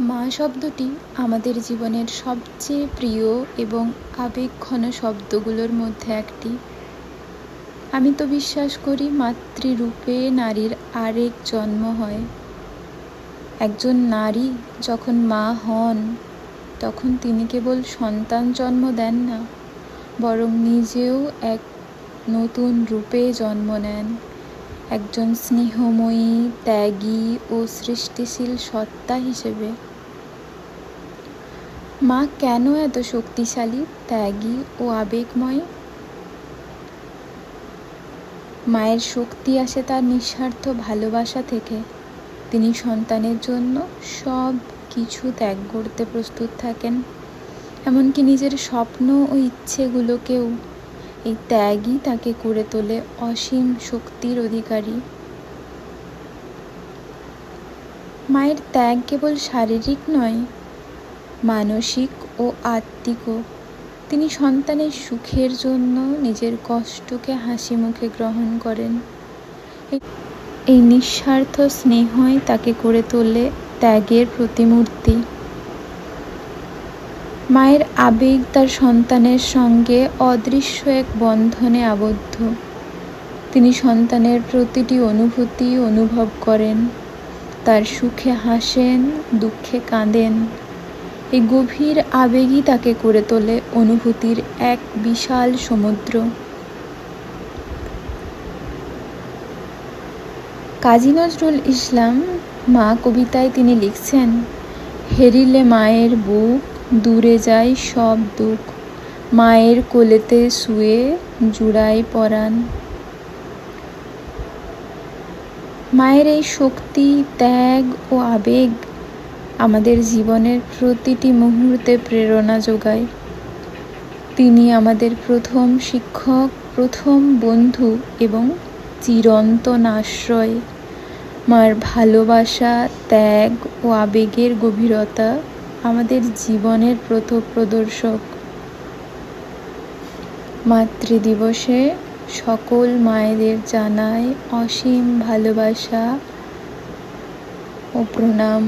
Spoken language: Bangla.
মা শব্দটি আমাদের জীবনের সবচেয়ে প্রিয় এবং আবেগঘন শব্দগুলোর মধ্যে একটি। আমি তো বিশ্বাস করি মাতৃরূপে নারীর আরেক জন্ম হয়। একজন নারী যখন মা হন তখন তিনি কেবল সন্তান জন্ম দেন না, বরং নিজেও এক নতুন রূপে জন্ম নেন, একজন স্নেহময়ী, ত্যাগী ও সৃষ্টিশীল সত্তা হিসেবে। মা কেন এত শক্তিশালী, ত্যাগী ও আবেগময়? মায়ের শক্তি আসে তার নিঃস্বার্থ ভালোবাসা থেকে। তিনি সন্তানের জন্য সব কিছু ত্যাগ করতে প্রস্তুত থাকেন, এমনকি নিজের স্বপ্ন ও ইচ্ছেগুলোকেও। এই ত্যাগই তাকে করে তোলে অসীম শক্তির অধিকারী। মায়ের ত্যাগ কেবল শারীরিক নয়, মানসিক ও আত্মিকও। তিনি সন্তানের সুখের জন্য নিজের কষ্টকে হাসি মুখে গ্রহণ করেন। এই নিঃস্বার্থ স্নেহই তাকে করে তোলে ত্যাগের প্রতিমূর্তি। মায়ের আবেগ তার সন্তানের সঙ্গে অদৃশ্য এক বন্ধনে আবদ্ধ। তিনি সন্তানের প্রতিটি অনুভূতি অনুভব করেন, তার সুখে হাসেন, দুঃখে কাঁদেন। এই গভীর আবেগই তাকে করে তোলে অনুভূতির এক বিশাল সমুদ্র। কাজী নজরুল ইসলাম মা কবিতায় তিনি লিখছেন, হেরিলে মায়ের বুক, দূরে যায় সব দুঃখ, মায়ের কোলেতে শুয়ে জুড়াই পরাণ। মায়ের এই শক্তি, ত্যাগ ও আবেগ আমাদের জীবনের প্রতিটি মুহূর্তে প্রেরণা যোগায়। তিনি আমাদের প্রথম শিক্ষক, প্রথম বন্ধু এবং চিরন্তন আশ্রয়। মার ভালোবাসা, ত্যাগ ও আবেগের গভীরতা আমাদের জীবনের পথপ্রদর্শক। মাতৃদিবসে সকল মায়েদের জানাই অসীম ভালোবাসা ও প্রণাম।